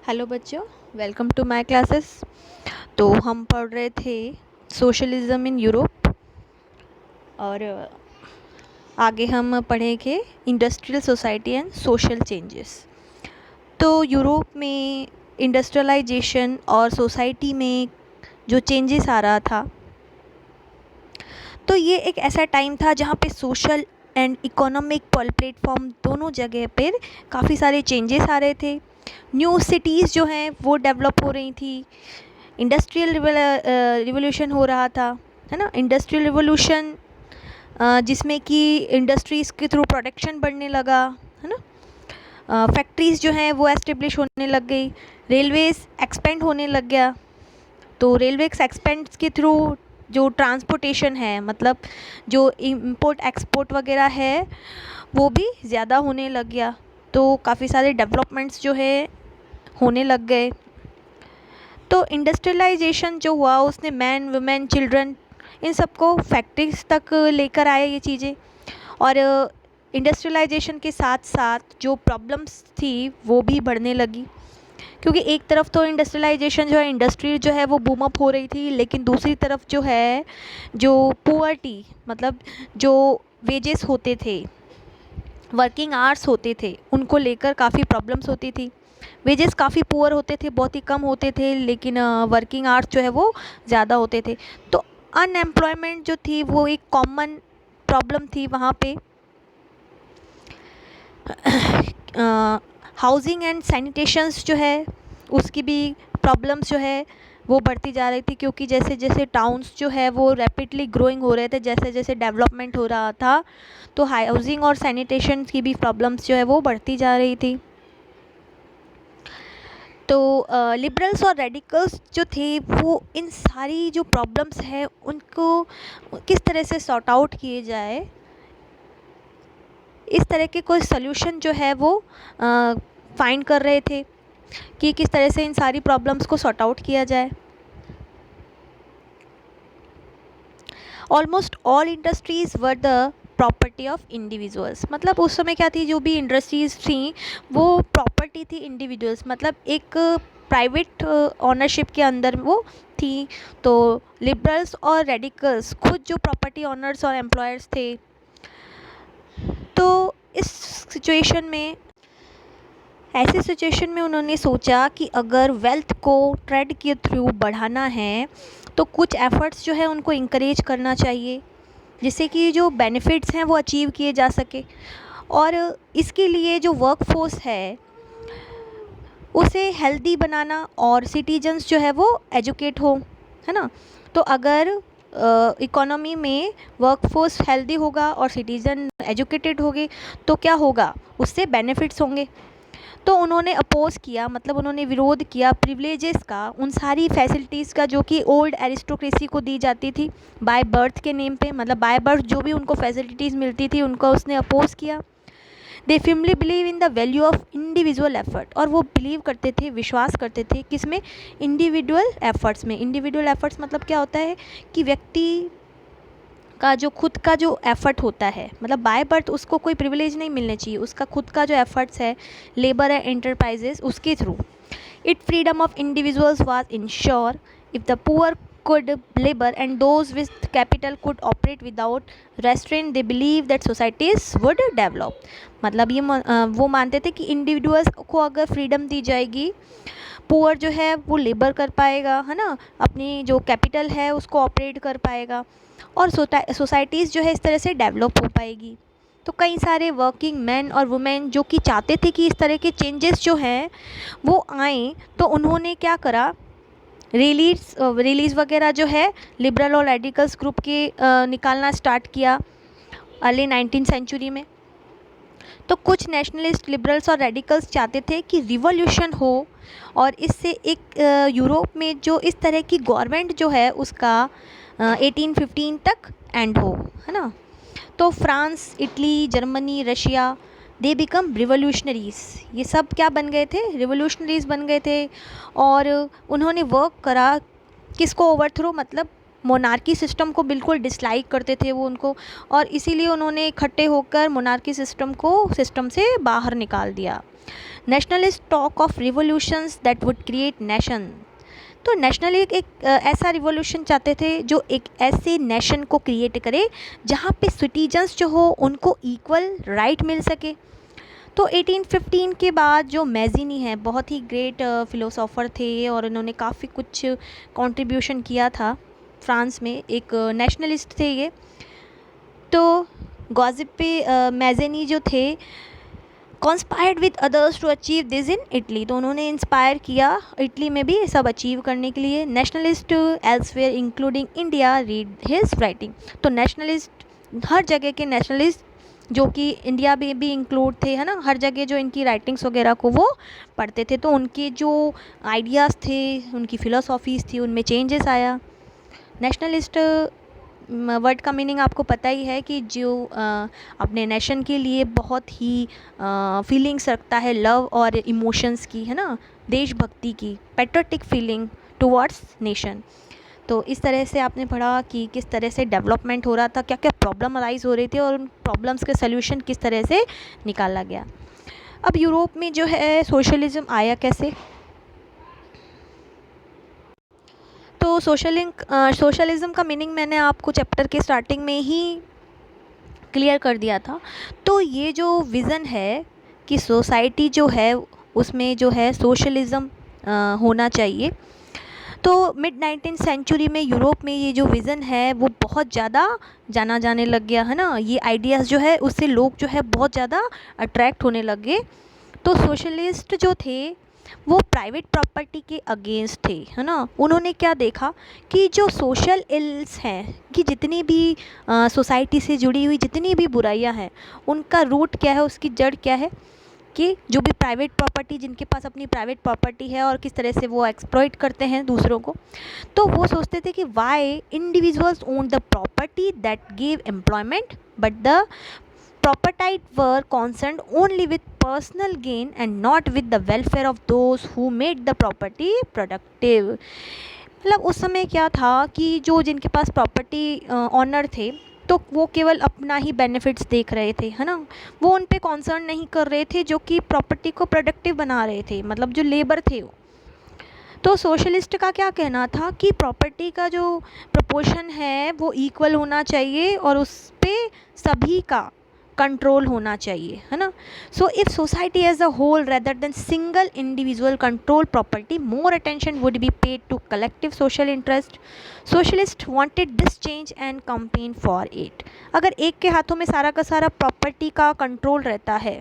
Hello बच्चों, welcome to my classes. तो हम पढ़ रहे थे सोशलिज्म इन यूरोप और आगे हम पढ़ेंगे industrial society and social changes. तो यूरोप में इंडस्ट्रियलाइजेशन और सोसाइटी में जो चेंजेस आ रहा था, तो ये एक ऐसा टाइम था जहाँ पे सोशल एंड इकोनॉमिक प्लेटफॉर्म दोनों जगह पर काफ़ी सारे चेंजेस आ रहे थे। न्यू सिटीज़ जो हैं वो डेवलप हो रही थी, इंडस्ट्रियल रिवोल्यूशन हो रहा था, है ना। इंडस्ट्रियल रिवोल्यूशन जिसमें कि इंडस्ट्रीज़ के थ्रू प्रोडक्शन बढ़ने लगा, है ना। फैक्ट्रीज़ जो हैं वो एस्टेब्लिश होने लग गई, रेलवेज़ एक्सपेंड होने लग गया। तो रेलवे एक्सपेंड के थ्रू जो ट्रांसपोर्टेशन है, मतलब जो इंपोर्ट एक्सपोर्ट वगैरह है, वो भी ज़्यादा होने लग गया। तो काफ़ी सारे डेवलपमेंट्स जो है होने लग गए। तो इंडस्ट्रियलाइजेशन जो हुआ उसने मैन वुमेन चिल्ड्रन इन सबको फैक्ट्रीज तक लेकर आए ये चीज़ें। और इंडस्ट्रियलाइजेशन के साथ साथ जो प्रॉब्लम्स थी वो भी बढ़ने लगी, क्योंकि एक तरफ तो इंडस्ट्रियलाइजेशन जो है, इंडस्ट्री जो है वो बूम अप हो रही थी, लेकिन दूसरी तरफ जो है जो पुअर्टी, मतलब जो वेजेस होते थे, वर्किंग आवर्स होते थे, उनको लेकर काफ़ी प्रॉब्लम्स होती थी। वेजेस काफ़ी पुअर होते थे, बहुत ही कम होते थे, लेकिन वर्किंग आवर्स जो है वो ज़्यादा होते थे। तो अनएम्प्लॉयमेंट जो थी वो एक कॉमन प्रॉब्लम थी वहाँ पे। हाउसिंग एंड सैनिटेशंस जो है उसकी भी प्रॉब्लम्स जो है वो बढ़ती जा रही थी, क्योंकि जैसे जैसे टाउन्स जो है वो रैपिडली ग्रोइंग हो रहे थे, जैसे जैसे डेवलपमेंट हो रहा था, तो हाउसिंग और सैनिटेशन की भी प्रॉब्लम्स जो है वो बढ़ती जा रही थी। तो लिबरल्स और रेडिकल्स जो थे वो इन सारी जो प्रॉब्लम्स है उनको किस तरह से सॉर्ट आउट किए जाए, इस तरह के कोई सॉल्यूशन जो है वो फाइंड कर रहे थे कि किस तरह से इन सारी प्रॉब्लम्स को सॉर्ट आउट किया जाए। Almost all industries were the property of individuals. मतलब उस समय क्या थी, जो भी इंडस्ट्रीज़ थी वो प्रॉपर्टी थी इंडिविजुअल्स, मतलब एक प्राइवेट ऑनरशिप के अंदर वो थी। तो लिबरल्स और रेडिकल्स खुद जो प्रॉपर्टी ऑनर्स और एम्प्लॉयर्स थे। तो इस सिचुएशन में, ऐसी सिचुएशन में उन्होंने सोचा कि अगर वेल्थ को ट्रेड के थ्रू बढ़ाना है तो कुछ एफ़र्ट्स जो है उनको इंकरेज करना चाहिए, जिससे कि जो बेनिफिट्स हैं वो अचीव किए जा सके। और इसके लिए जो वर्कफोर्स है उसे हेल्दी बनाना और सिटीजन्स जो है वो एजुकेट हो, है ना। तो अगर इकोनॉमी में वर्कफोर्स हेल्दी होगा और सिटीज़न एजुकेटेड होंगे तो क्या होगा, उससे बेनिफिट्स होंगे। तो उन्होंने अपोज़ किया, मतलब उन्होंने विरोध किया प्रिविलेजेस का, उन सारी फैसिलिटीज़ का जो कि ओल्ड एरिस्टोक्रेसी को दी जाती थी बाय बर्थ के नेम पे, मतलब बाय बर्थ जो भी उनको फैसिलिटीज़ मिलती थी उनको उसने अपोज़ किया। They firmly believe in the value of individual effort, और वो बिलीव करते थे, विश्वास करते थे किसमें, इंडिविजुअल एफर्ट्स में। इंडिविजुअल एफर्ट्स मतलब क्या होता है कि व्यक्ति का जो खुद का जो एफ़र्ट होता है, मतलब बाय बर्थ उसको कोई प्रिविलेज नहीं मिलना चाहिए, उसका खुद का जो एफ़र्ट्स है, लेबर है, एंटरप्राइजेस, उसके through it freedom of individuals was ensure if the poor could labor and those with capital could operate without restraint, they believe that societies would develop। मतलब ये वो मानते थे कि इंडिविजुअल्स को अगर फ्रीडम दी जाएगी, पुअर जो है वो लेबर कर पाएगा, है ना, अपनी जो कैपिटल है उसको ऑपरेट कर पाएगा, और सोसाइटीज़ जो है इस तरह से डेवलप हो पाएगी। तो कई सारे वर्किंग मैन और वुमेन जो कि चाहते थे कि इस तरह के चेंजेस जो हैं वो आएँ, तो उन्होंने क्या करा, रिलीज़ वगैरह जो है लिबरल और रेडिकल्स ग्रुप के निकालना स्टार्ट किया अर्ली 19th सेंचुरी में। तो कुछ नेशनलिस्ट, लिबरल्स और रेडिकल्स चाहते थे कि रिवॉल्यूशन हो और इससे एक यूरोप में जो इस तरह की गवर्नमेंट जो है उसका 1815 तक एंड हो, है ना। तो France, Italy, Germany, Russia, they become revolutionaries, ये सब क्या बन गए थे, रिवोल्यूशनरीज़ बन गए थे। और उन्होंने वर्क करा किसको ओवरथ्रो, मतलब मोनार्की सिस्टम को बिल्कुल डिसलाइक करते थे वो उनको, और इसीलिए उन्होंने इकट्ठे होकर मोनार्की सिस्टम को सिस्टम से बाहर निकाल दिया। Nationalist talk of revolutions that would create nation. तो नेशनल एक ऐसा रिवोल्यूशन चाहते थे जो एक ऐसे नेशन को क्रिएट करे जहाँ पे सिटीजन्स जो हो उनको इक्वल राइट मिल सके। तो 1815 के बाद जो मैज़िनी है, बहुत ही ग्रेट फ़िलोसोफ़र थे और इन्होंने काफ़ी कुछ कंट्रीब्यूशन किया था फ्रांस में, एक नेशनलिस्ट थे ये। तो गॉसिपे मैज़िनी जो थे conspired with others to achieve this in Italy, तो उन्होंने इंस्पायर किया इटली में भी सब अचीव करने के लिए। Nationalist elsewhere including India read his writing. तो नेशनलिस्ट, हर जगह के नेशनलिस्ट जो कि इंडिया में भी इंक्लूड थे, है ना, हर जगह जो इनकी राइटिंग्स वगैरह को वो पढ़ते थे, तो उनके जो आइडियाज़ थे, उनकी फ़िलोसॉफीज़ थी, उनमें चेंजेस आया। नेशनलिस्ट वर्ड का मीनिंग आपको पता ही है कि जो अपने नेशन के लिए बहुत ही फीलिंग्स रखता है, लव और इमोशंस की, है ना, देशभक्ति की, पैट्रियोटिक फीलिंग टुवर्ड्स नेशन। तो इस तरह से आपने पढ़ा कि किस तरह से डेवलपमेंट हो रहा था, क्या क्या प्रॉब्लम अराइज हो रही थी और उन प्रॉब्लम्स के सल्यूशन किस तरह से निकाला गया। अब यूरोप में जो है सोशलिज्म आया कैसे। तो सोशलिज्म का मीनिंग मैंने आपको चैप्टर के स्टार्टिंग में ही क्लियर कर दिया था। तो ये जो विज़न है कि सोसाइटी जो है उसमें जो है सोशलिज्म होना चाहिए, तो मिड 19th सेंचुरी में यूरोप में ये जो विज़न है वो बहुत ज़्यादा जाना जाने लग गया, है ना। ये आइडियाज़ जो है उससे लोग जो है बहुत ज़्यादा अट्रैक्ट होने लग गए। तो सोशलिस्ट जो थे वो प्राइवेट प्रॉपर्टी के अगेंस्ट थे, है ना। उन्होंने क्या देखा कि जो सोशल इल्स हैं, कि जितनी भी सोसाइटी से जुड़ी हुई जितनी भी बुराइयां हैं, उनका रूट क्या है, उसकी जड़ क्या है, कि जो भी प्राइवेट प्रॉपर्टी, जिनके पास अपनी प्राइवेट प्रॉपर्टी है और किस तरह से वो एक्सप्लॉइट करते हैं दूसरों को। तो वो सोचते थे कि why individuals own the property that give employment but the property were concerned only with personal gain and not with the welfare of those who made the property productive। मतलब उस समय क्या था कि जो जिनके पास प्रॉपर्टी ऑनर थे तो वो केवल अपना ही बेनिफिट्स देख रहे थे, है ना। वो उन पे कॉन्सर्न नहीं कर रहे थे जो कि प्रॉपर्टी को प्रोडक्टिव बना रहे थे, मतलब जो लेबर थे वो। तो सोशलिस्ट का क्या कहना था कि प्रॉपर्टी का जो प्रपोर्शन है वो इक्वल होना चाहिए और उस पर सभी का कंट्रोल होना चाहिए, है ना। So if society as a whole rather than single individual control property, more attention would be paid to collective social interest. Socialist wanted this change and campaign for it. अगर एक के हाथों में सारा का सारा प्रॉपर्टी का कंट्रोल रहता है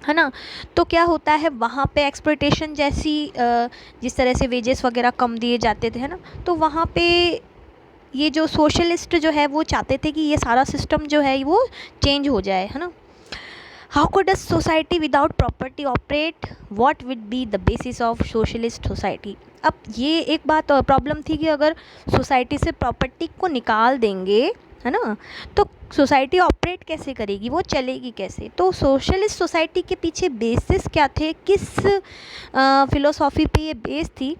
ना, तो क्या होता है वहाँ पे एक्सप्लॉयटेशन जैसी जिस तरह से वेजेस वगैरह कम दिए जाते थे, है ना, तो वहाँ पे ये जो सोशलिस्ट जो है वो चाहते थे कि ये सारा सिस्टम जो है वो चेंज हो जाए, है ना। How could a society without property operate, what would be the basis of socialist society. अब ये एक बात प्रॉब्लम थी कि अगर सोसाइटी से प्रॉपर्टी को निकाल देंगे, है ना, तो सोसाइटी ऑपरेट कैसे करेगी, वो चलेगी कैसे। तो सोशलिस्ट सोसाइटी के पीछे बेसिस क्या थे, किस फिलोसॉफी पे ये बेस थी।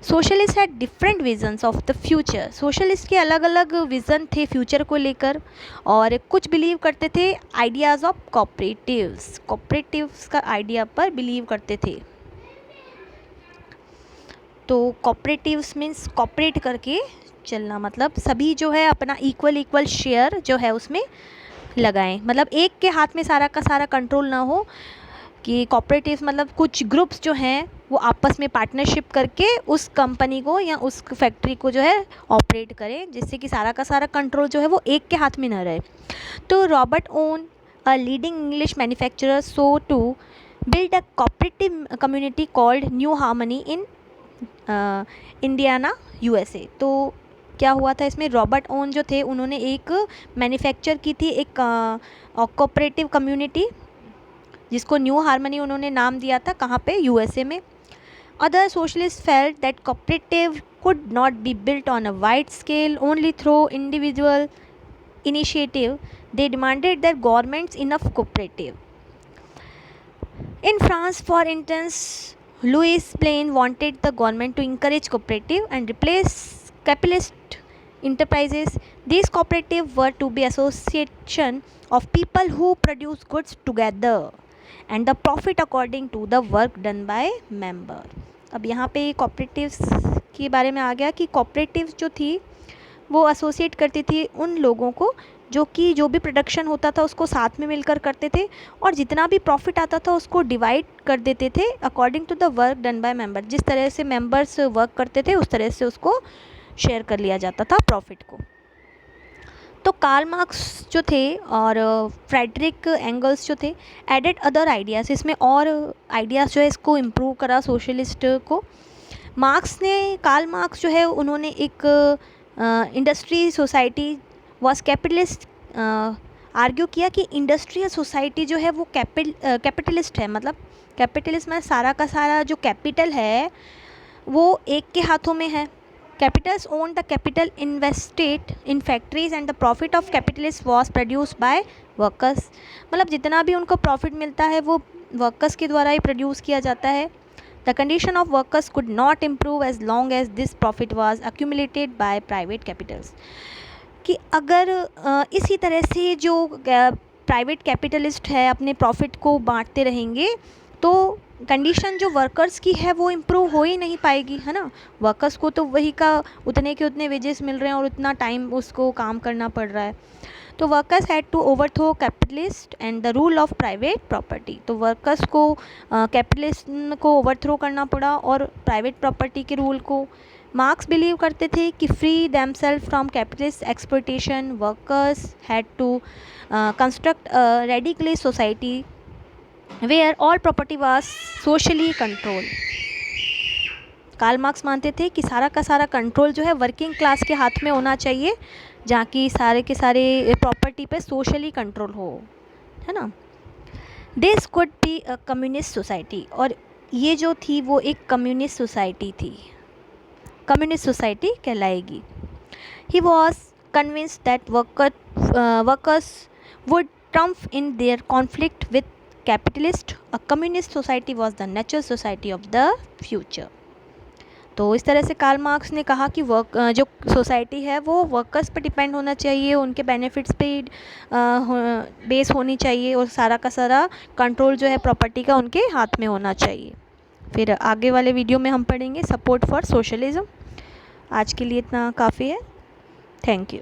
Socialist had different visions of the future. Socialist के अलग अलग विज़न थे फ्यूचर को लेकर, और कुछ बिलीव करते थे आइडियाज़ ऑफ कॉपरेटिव्स का आइडिया पर बिलीव करते थे। तो कॉपरेटिव्स मीन्स कॉपरेट करके चलना, मतलब सभी जो है अपना इक्वल शेयर जो है उसमें लगाएं, मतलब एक के हाथ में सारा का सारा कंट्रोल ना हो, कि कॉपरेटिव मतलब कुछ ग्रुप्स जो हैं वो आपस में पार्टनरशिप करके उस कंपनी को या उस फैक्ट्री को जो है ऑपरेट करें, जिससे कि सारा का सारा कंट्रोल जो है वो एक के हाथ में ना रहे। तो Robert Owen, a leading English manufacturer, so to build a cooperative community called New Harmony in Indiana USA. तो क्या हुआ था इसमें, रॉबर्ट ओन जो थे उन्होंने एक मैन्युफैक्चर की थी एक कोऑपरेटिव कम्युनिटी, जिसको न्यू हार्मनी उन्होंने नाम दिया था, कहाँ पे, यूएसए में। Other socialist felt that cooperative could not be built on a wide scale only through individual initiative. They demanded that governments enough cooperative. In France, for instance, Louis Plain wanted the government to encourage cooperative and replace capitalist enterprises. These cooperatives were to be association of people who produce goods together. And the profit according to the work done by member. अब यहाँ पे cooperatives के बारे में आ गया कि cooperatives जो थी वो एसोसिएट करती थी उन लोगों को जो भी प्रोडक्शन होता था उसको साथ में मिलकर करते थे, और जितना भी प्रॉफिट आता था उसको डिवाइड कर देते थे according to the work done by member. जिस तरह से मेंबर्स वर्क करते थे उस तरह से उसको शेयर कर लिया जाता था प्रॉफिट को। तो कार्ल मार्क्स जो थे और फ्रेडरिक एंगल्स जो थे एडेड अदर आइडियाज़, इसमें और आइडियाज़ जो है इसको इम्प्रूव करा सोशलिस्ट को। कार्ल मार्क्स जो है उन्होंने एक industry society was capitalist argue किया कि इंडस्ट्रियल सोसाइटी जो है वो कैपिटलिस्ट है, मतलब कैपिटलिस्ट में सारा का सारा जो कैपिटल है वो एक के हाथों में है। Capitals own the capital invested in factories and the profit of capitalist was produce by workers, मतलब जितना भी उनको प्रॉफिट मिलता है वो वर्कर्स के द्वारा ही प्रोड्यूस किया जाता है। The condition of workers could not improve as long as this profit was accumulated by private capitals, कि अगर इसी तरह से जो प्राइवेट कैपिटलिस्ट है अपने प्रॉफिट को बांटते रहेंगे तो कंडीशन जो वर्कर्स की है वो इम्प्रूव हो ही नहीं पाएगी, है ना। वर्कर्स को तो वही का उतने के उतने वेजेस मिल रहे हैं और उतना टाइम उसको काम करना पड़ रहा है। तो workers had to overthrow capitalist and the rule of private property, तो वर्कर्स को कैपिटलिस्ट को ओवरथ्रो करना पड़ा और प्राइवेट प्रॉपर्टी के रूल को। मार्क्स बिलीव करते थे कि free themselves from capitalist exploitation workers had to construct radically society where all property was socially control. Karl Marx मानते थे कि सारा का सारा कंट्रोल जो है वर्किंग क्लास के हाथ में होना चाहिए, जहाँ की सारे के सारे प्रॉपर्टी पे सोशली कंट्रोल हो, है ना। This could be a communist society, और ये जो थी वो एक कम्युनिस्ट सोसाइटी थी, कम्युनिस्ट सोसाइटी कहलाएगी। He was convinced that workers would triumph in their conflict with capitalist. A communist society was the natural society of the future. तो इस तरह से कार्ल मार्क्स ने कहा कि जो सोसाइटी है वो वर्कर्स पर डिपेंड होना चाहिए, उनके बेनिफिट्स पे बेस होनी चाहिए, और सारा का सारा कंट्रोल जो है प्रॉपर्टी का उनके हाथ में होना चाहिए। फिर आगे वाले वीडियो में हम पढ़ेंगे सपोर्ट फॉर सोशलिज्म। आज के लिए इतना काफ़ी है। Thank you.